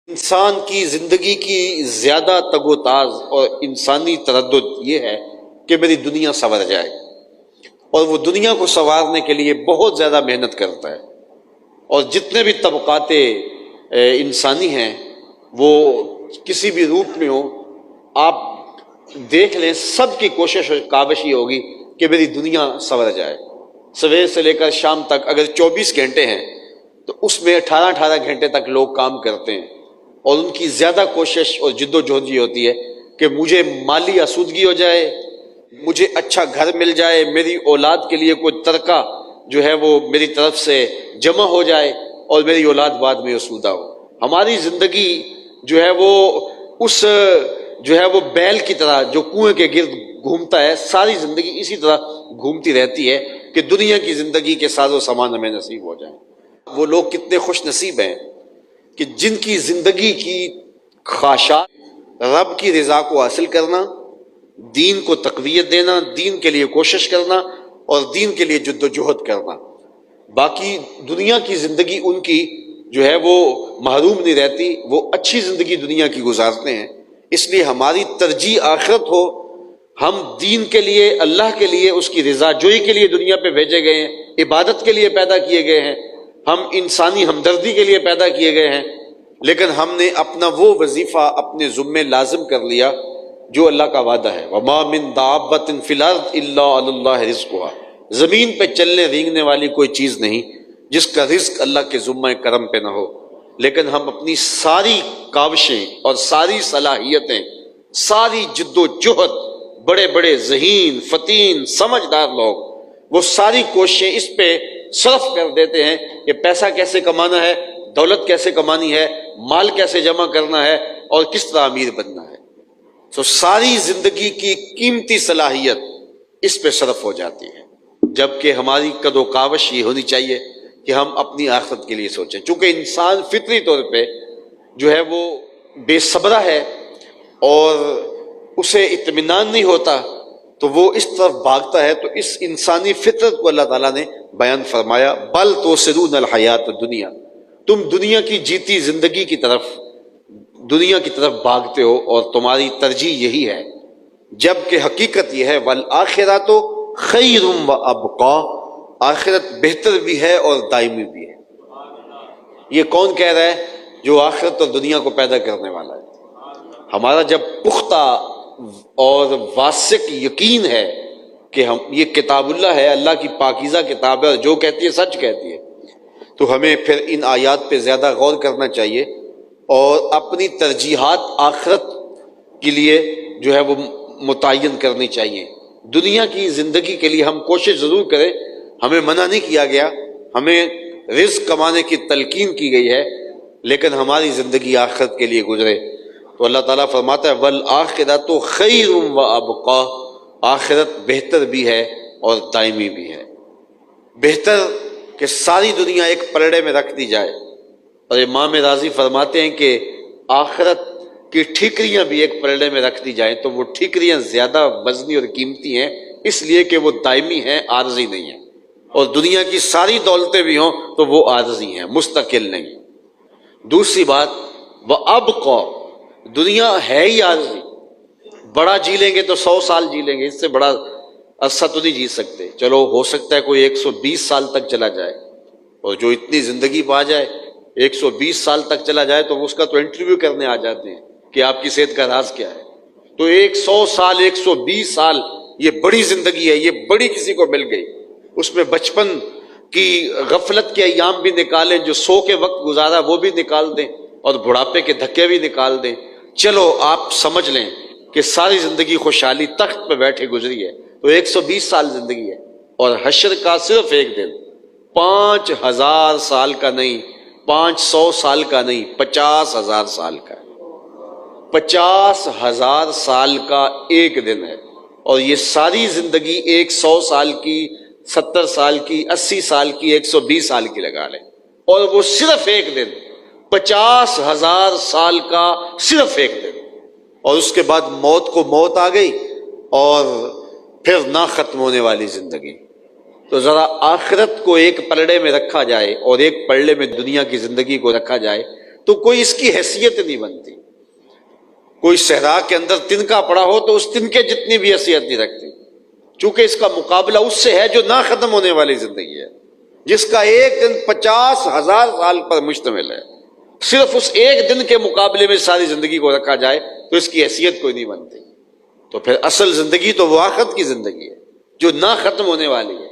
انسان کی زندگی کی زیادہ تگ و تاز اور انسانی تردد یہ ہے کہ میری دنیا سنور جائے، اور وہ دنیا کو سنوارنے کے لیے بہت زیادہ محنت کرتا ہے۔ اور جتنے بھی طبقات انسانی ہیں وہ کسی بھی روپ میں ہوں، آپ دیکھ لیں سب کی کوشش اور کاوش یہ ہوگی کہ میری دنیا سنور جائے۔ صبح سے لے کر شام تک اگر 24 گھنٹے ہیں تو اس میں 18 گھنٹے تک لوگ کام کرتے ہیں، اور ان کی زیادہ کوشش اور جد و جہد یہ ہوتی ہے کہ مجھے مالی آسودگی ہو جائے، مجھے اچھا گھر مل جائے، میری اولاد کے لیے کوئی ترکہ جو ہے وہ میری طرف سے جمع ہو جائے اور میری اولاد بعد میں آسودہ ہو۔ ہماری زندگی جو ہے وہ اس جو ہے وہ بیل کی طرح جو کنویں کے گرد گھومتا ہے، ساری زندگی اسی طرح گھومتی رہتی ہے کہ دنیا کی زندگی کے ساز و سامان ہمیں نصیب ہو جائیں۔ وہ لوگ کتنے خوش نصیب ہیں کہ جن کی زندگی کی خواہشات رب کی رضا کو حاصل کرنا، دین کو تقویت دینا، دین کے لیے کوشش کرنا اور دین کے لیے جد و جہد کرنا۔ باقی دنیا کی زندگی ان کی جو ہے وہ محروم نہیں رہتی، وہ اچھی زندگی دنیا کی گزارتے ہیں۔ اس لیے ہماری ترجیح آخرت ہو، ہم دین کے لیے، اللہ کے لیے، اس کی رضا جوئی کے لیے دنیا پہ بھیجے گئے ہیں، عبادت کے لیے پیدا کیے گئے ہیں، ہم انسانی ہمدردی کے لیے پیدا کیے گئے ہیں، لیکن ہم نے اپنا وہ وظیفہ اپنے ذمے لازم کر لیا جو اللہ کا وعدہ ہے۔ وَمَا مِن دَابَّةٍ فِي الْأَرْضِ إِلَّا عَلَى اللَّهِ رِزْقُهَا، زمین پہ چلنے رینگنے والی کوئی چیز نہیں جس کا رزق اللہ کے ذمہ کرم پہ نہ ہو، لیکن ہم اپنی ساری کاوشیں اور ساری صلاحیتیں، ساری جد و جہد، بڑے بڑے ذہین فتین سمجھدار لوگ وہ ساری کوششیں اس پہ صرف کر دیتے ہیں کہ پیسہ کیسے کمانا ہے، دولت کیسے کمانی ہے، مال کیسے جمع کرنا ہے اور کس طرح امیر بننا ہے۔ تو ساری زندگی کی قیمتی صلاحیت اس پہ صرف ہو جاتی ہے، جبکہ ہماری قد و کاوش یہ ہونی چاہیے کہ ہم اپنی آخرت کے لیے سوچیں۔ چونکہ انسان فطری طور پہ جو ہے وہ بے صبرہ ہے اور اسے اطمینان نہیں ہوتا تو وہ اس طرف بھاگتا ہے، تو اس انسانی فطرت کو اللہ تعالیٰ نے بیان فرمایا، بل توسرون الحیات الدنیا، تم دنیا کی جیتی زندگی کی طرف، دنیا کی طرف بھاگتے ہو اور تمہاری ترجیح یہی ہے، جبکہ حقیقت یہ ہے والآخرۃ خیر وابقیٰ، آخرت بہتر بھی ہے اور دائمی بھی ہے۔ یہ کون کہہ رہا ہے؟ جو آخرت اور دنیا کو پیدا کرنے والا ہے۔ ہمارا جب پختہ اور واثق یقین ہے کہ ہم یہ کتاب اللہ ہے، اللہ کی پاکیزہ کتاب ہے اور جو کہتی ہے سچ کہتی ہے، تو ہمیں پھر ان آیات پہ زیادہ غور کرنا چاہیے اور اپنی ترجیحات آخرت کے لیے جو ہے وہ متعین کرنی چاہیے۔ دنیا کی زندگی کے لیے ہم کوشش ضرور کریں، ہمیں منع نہیں کیا گیا، ہمیں رزق کمانے کی تلقین کی گئی ہے، لیکن ہماری زندگی آخرت کے لیے گزرے۔ تو اللہ تعالیٰ فرماتا ہے والآخرۃ خیر وابقیٰ، آخرت بہتر بھی ہے اور دائمی بھی ہے۔ بہتر کہ ساری دنیا ایک پلڑے میں رکھ دی جائے، اور امام راضی فرماتے ہیں کہ آخرت کی ٹھیکریاں بھی ایک پلڑے میں رکھ دی جائیں تو وہ ٹھیکریاں زیادہ وزنی اور قیمتی ہیں، اس لیے کہ وہ دائمی ہیں، عارضی نہیں ہیں، اور دنیا کی ساری دولتیں بھی ہوں تو وہ عارضی ہیں، مستقل نہیں۔ دوسری بات وَأَبْقَى، دنیا ہے ہی عارضی، بڑا جی لیں گے تو 100 سال جی لیں گے، اس سے بڑا عرصہ تو نہیں جی سکتے، چلو ہو سکتا ہے کوئی 120 سال تک چلا جائے، اور جو اتنی زندگی پا جائے 120 سال تک چلا جائے تو اس کا تو انٹرویو کرنے آ جاتے ہیں کہ آپ کی صحت کا راز کیا ہے۔ تو 100 سال 120 سال یہ بڑی زندگی ہے، یہ بڑی کسی کو مل گئی، اس میں بچپن کی غفلت کے ایام بھی نکالیں، جو سو کے وقت گزارا وہ بھی نکال دیں اور بڑھاپے کے دھکے بھی نکال دیں، چلو آپ سمجھ لیں کہ ساری زندگی خوشحالی تخت پہ بیٹھے گزری ہے، تو 120 سال زندگی ہے، اور حشر کا صرف ایک دن 5000 سال کا نہیں، 500 سال کا نہیں، 50,000 سال کا ہے، 50,000 سال کا ایک دن ہے، اور یہ ساری زندگی 100 سال کی، 70 سال کی، 80 سال کی، 120 سال کی لگا لیں، اور وہ صرف ایک دن 50,000 سال کا صرف ایک دن، اور اس کے بعد موت کو موت آ گئی اور پھر نہ ختم ہونے والی زندگی۔ تو ذرا آخرت کو ایک پلڑے میں رکھا جائے اور ایک پلڑے میں دنیا کی زندگی کو رکھا جائے تو کوئی اس کی حیثیت نہیں بنتی. کوئی صحرا کے اندر تنکا پڑا ہو تو اس تنکے جتنی بھی حیثیت نہیں رکھتی، چونکہ اس کا مقابلہ اس سے ہے جو نہ ختم ہونے والی زندگی ہے، جس کا ایک دن 50,000 سال پر مشتمل ہے. صرف اس ایک دن کے مقابلے میں ساری زندگی کو رکھا جائے تو اس کی حیثیت کوئی نہیں بنتی. تو پھر اصل زندگی تو وہ آخرت کی زندگی ہے جو نہ ختم ہونے والی ہے.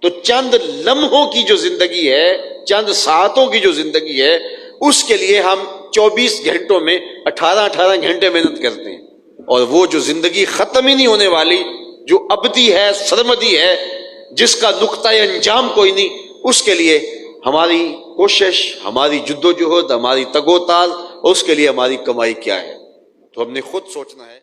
تو چند لمحوں کی جو زندگی ہے، چند ساعتوں کی جو زندگی ہے، اس کے لیے ہم 24 گھنٹوں میں 18 گھنٹے محنت کرتے ہیں. اور وہ جو زندگی ختم ہی نہیں ہونے والی، جو ابدی ہے، سرمدی ہے، جس کا نقطۂ انجام کوئی نہیں، اس کے لیے ہماری کوشش، ہماری جد و جہد، ہماری تگ و تاز، اور اس کے لیے ہماری کمائی کیا ہے. تو ہم نے خود سوچنا ہے.